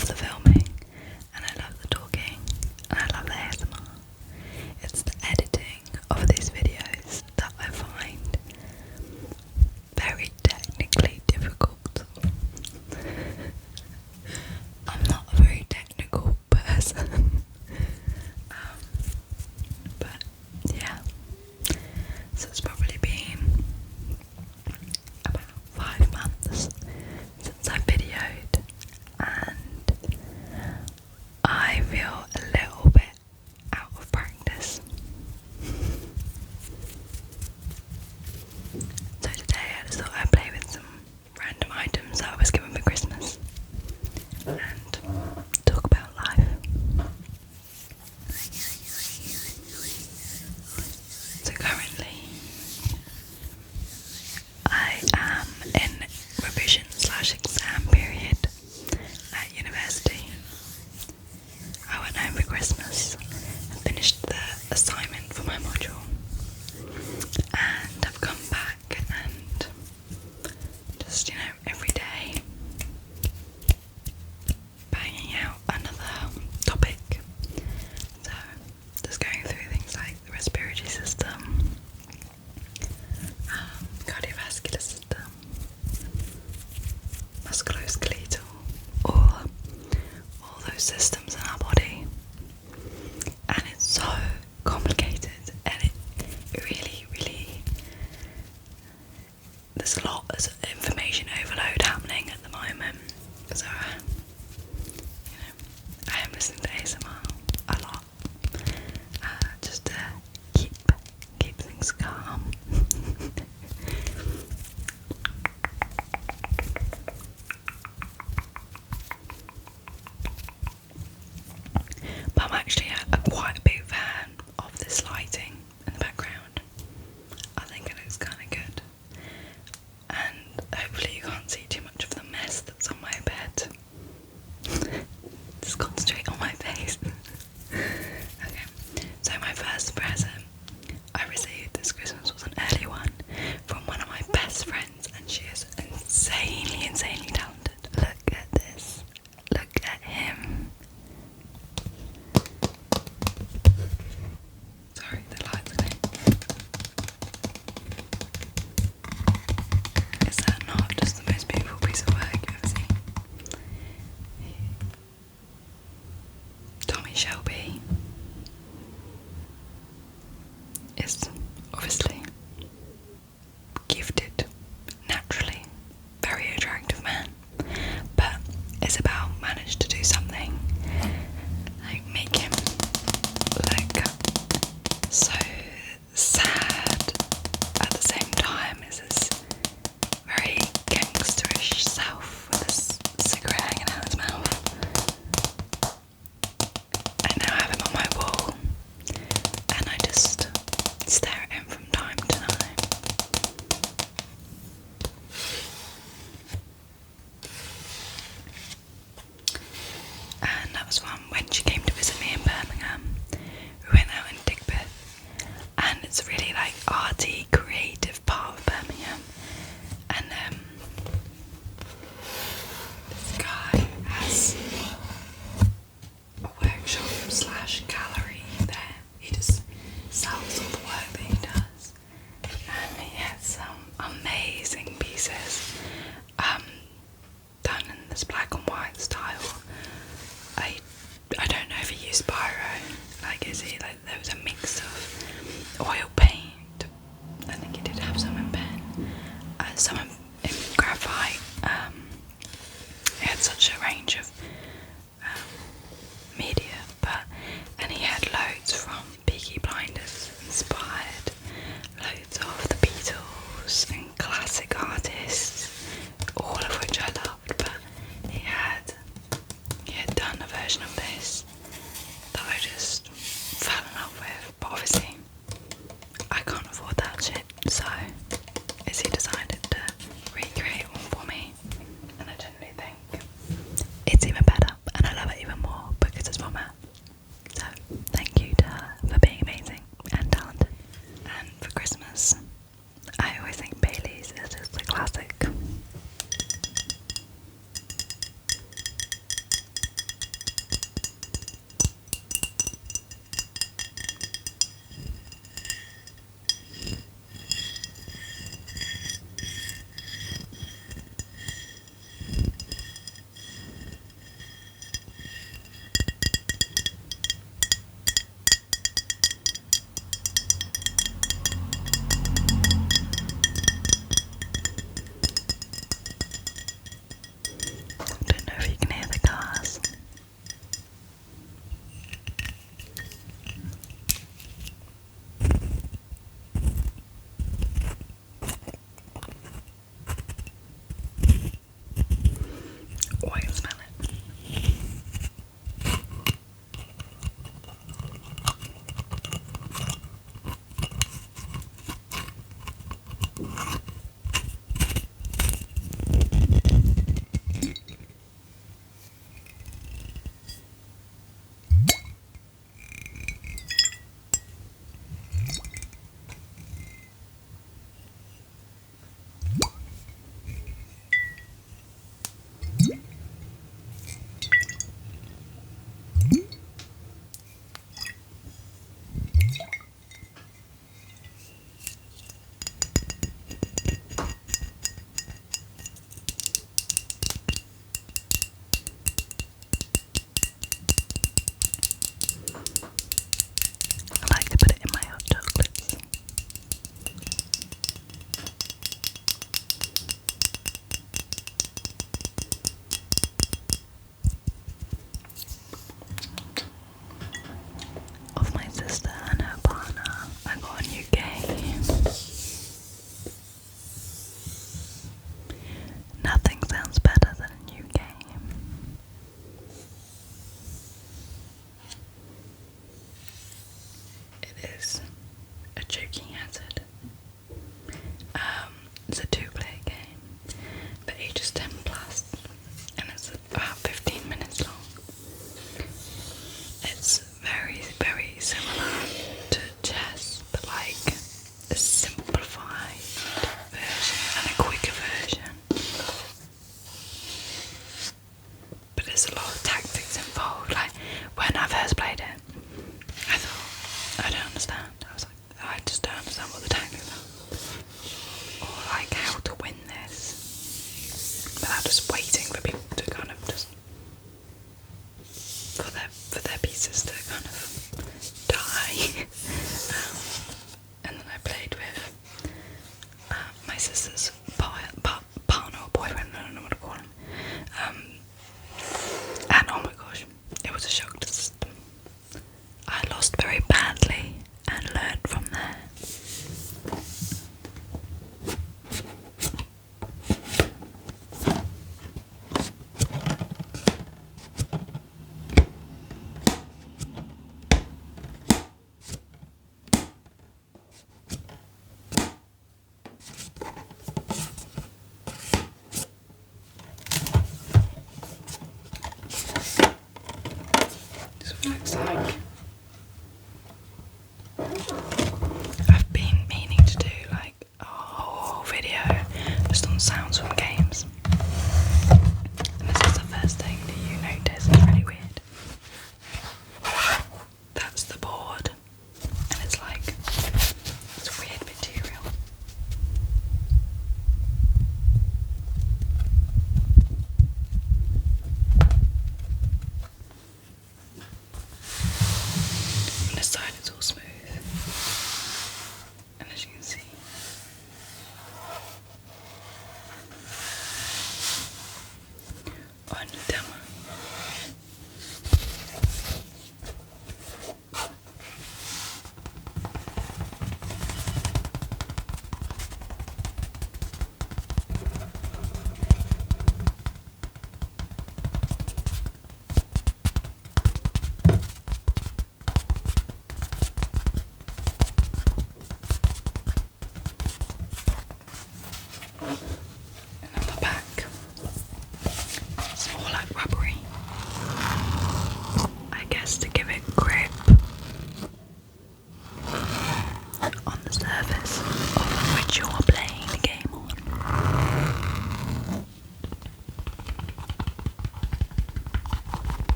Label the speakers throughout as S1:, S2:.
S1: love the filming, and I love the talking, and I love the ASMR. It's the editing of these videos that I find very technically difficult. I'm not a very technical person. But yeah, so it's probably been about 5 months since I videoed, and I feel a little bit out of practice. So today I just thought I'd play with some random items that I was given for Christmas and talk about life. So currently I am in revision/exam period at university. I went home for Christmas and finished the assignment for my module, and I've come back and just, every day banging out another topic. So just going through things like the respiratory system, cardiovascular system, musculoskeletal, all those systems in our body, and it's so complicated, and it really there's a lot of information overload happening at the moment. So I am listening to ASMR a lot, just to keep things calm. But I'm actually quite a big fan of this lighting in the background. I think it looks kind of good, and hopefully you can't see too much of the mess that's on my bed. Just concentrate on my face. Okay, so my first present I received this Christmas was an early one from one of my best friends, and she is insanely talented. Look at this. Look at him. Sorry, the lights are in. Is that not just the most beautiful piece of work you've ever seen? Tommy Shelby is obviously gifted, naturally, very attractive man, but Isabel managed to do something like make him look so sad at the same time as his very gangsterish self with his cigarette hanging out his mouth. I now have him on my wall, and I just stare at him from time to time. And that was when she came to visit me in Birmingham. We went out in Digbeth, and it's a really like arty, creative part of Birmingham. And this guy has a workshop/gallery there. He just sells all the work that he does, and he has some amazing pieces done in this black and white style. I don't know if he used pyro, like is he like there was a mix of oil paint, I think he did have some in pen, some in graphite. He had such a range of media, and he had loads from Peaky Blinders inspired, loads of the Beatles and classic artists, all of which I loved. But he had done a version of this that I just fell in love with, but obviously I can't afford that shit, so he decided to recreate one for me, and I generally think it's even better, and I love it even more because it's from her. So thank you to her for being amazing and talented. And for Christmas, I always think Bailey's is just a classic. Joking Hazard. It's a 2-player game, but ages 10 plus, and it's about 15 minutes long. It's very, very similar to chess, but like a simplified version and a quicker version. But there's a lot of tactics involved. Like when I first played it, I thought, I don't understand. I was like, I just don't understand what they're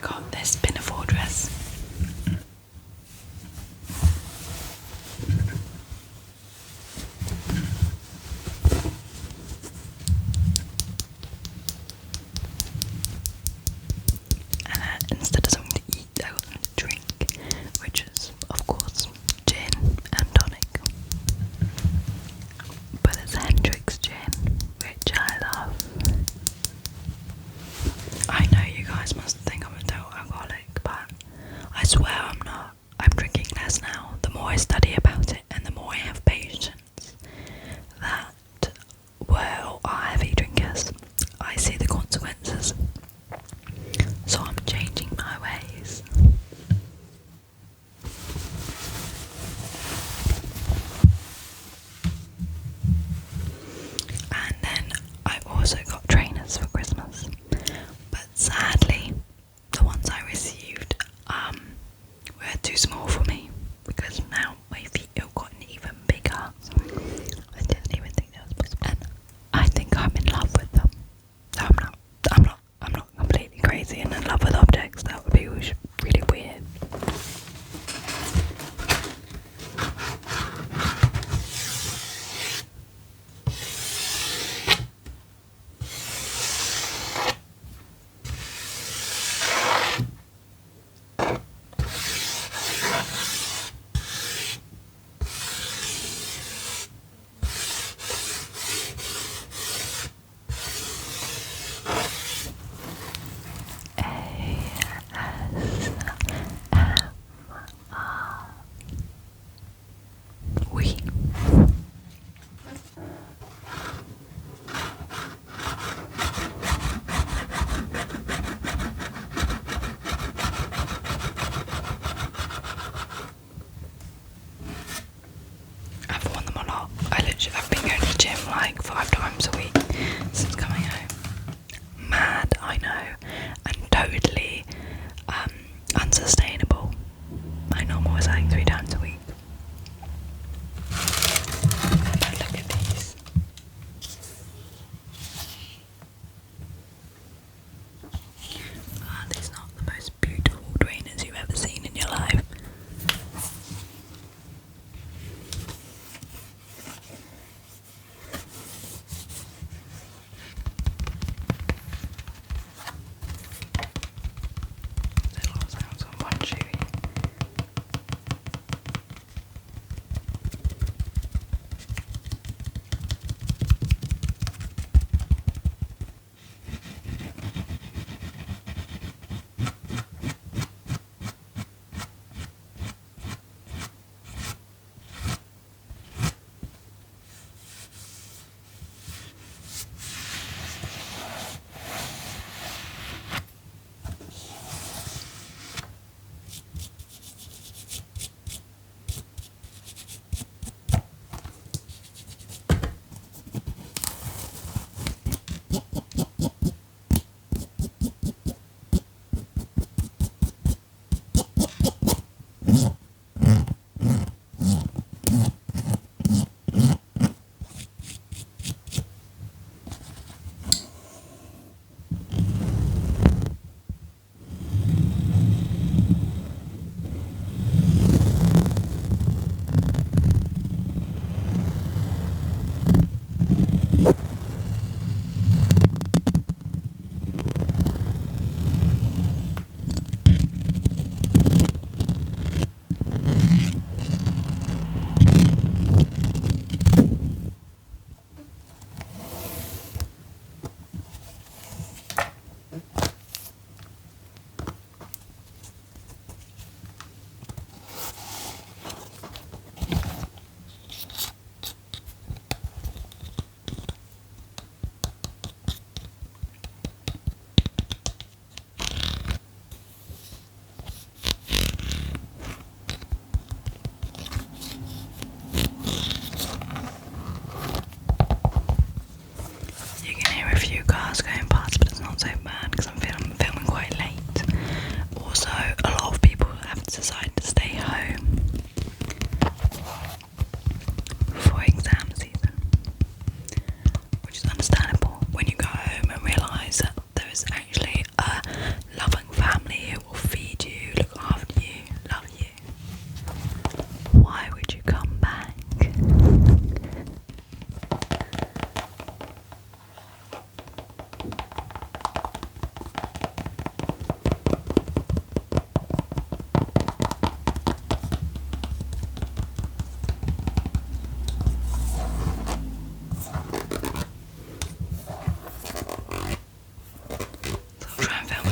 S1: got this pinafore dress. And instead of something to eat, I got something to drink, which is, of course, gin and tonic. But it's Hendrick's gin, which I love. I know you guys must think I'm a total alcoholic, but I swear I'm not. I'm drinking less now. The more I study about it and the more I have patience that are heavy drinkers, I see the consequences. So I'm changing my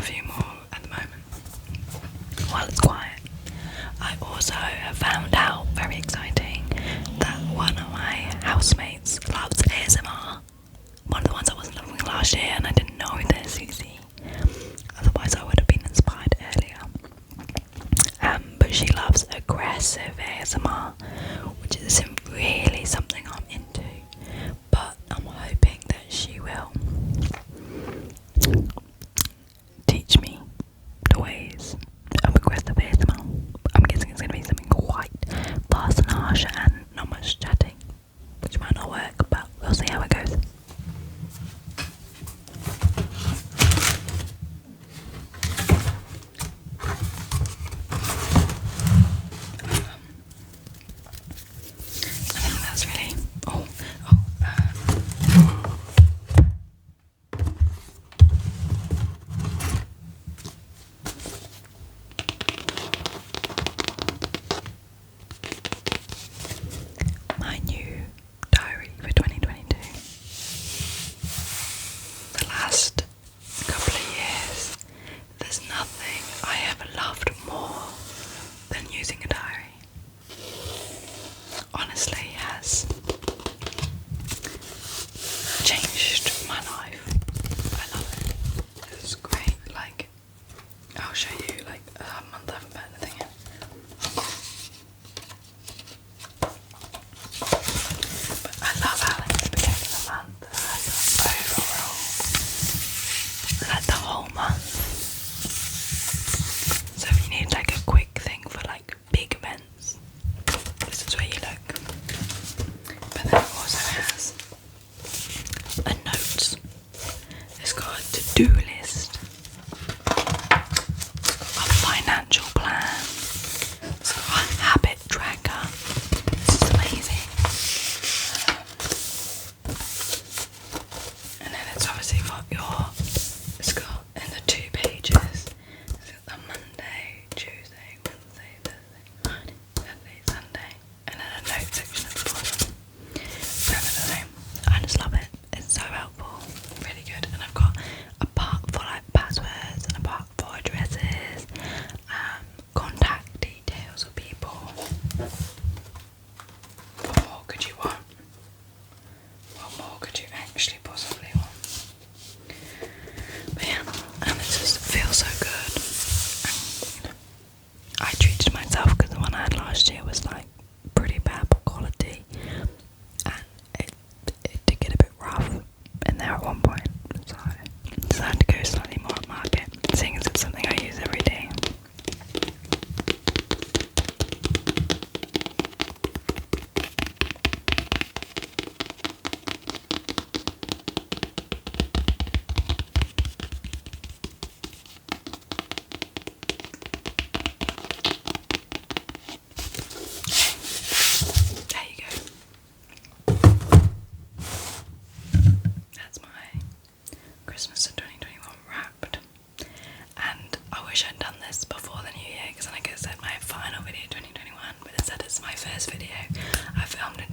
S1: few more at the moment while it's quiet. I also have found out, very exciting, that one of my housemates loves ASMR. One of the ones I wasn't loving last year, and I didn't know this, you see. Otherwise I would have been inspired earlier. But she loves aggressive ASMR, which isn't really something I'm into. But I'm hoping that she will teach me the ways of aggressive ASMR. I'm guessing it's going to be something quite fast and harsh and not much chatting, which might not work, but we'll see how it goes. I think that's really my new diary for 2022. The last couple of years, there's nothing I ever loved more than using a diary. Honestly, it has changed my life. I love it. It's great. Like, I'll show you like a month I haven't put anything in. But I love how like the beginning of the month, overall, like the whole month. So if you need like a quick thing for like big events, this is where you look. But then it also has a notes. It's got a to-do list, a financial plan, it's got a habit tracker. This is amazing. And then it's obviously got it's got in the 2 pages, it's got the Monday, Tuesday, Wednesday, Thursday, Friday, Saturday, Sunday, and then a note section at the bottom. I don't know, I just love it. It's so helpful, really good. And I've got a part for like passwords and a part for addresses, contact details of people. What more could you want? What more could you actually possibly want? But yeah, and it just feels so good. And, I treated myself because the one I had last year was like pretty bad quality, and it did get a bit rough in there at one point, so I decided to go slightly more upmarket, seeing as it's something I use every day. There you go. That's my Christmas of 2021 wrapped. And I wish I'd done this before the new year, because then I could have said my final video 2021, but instead it's my first video I filmed in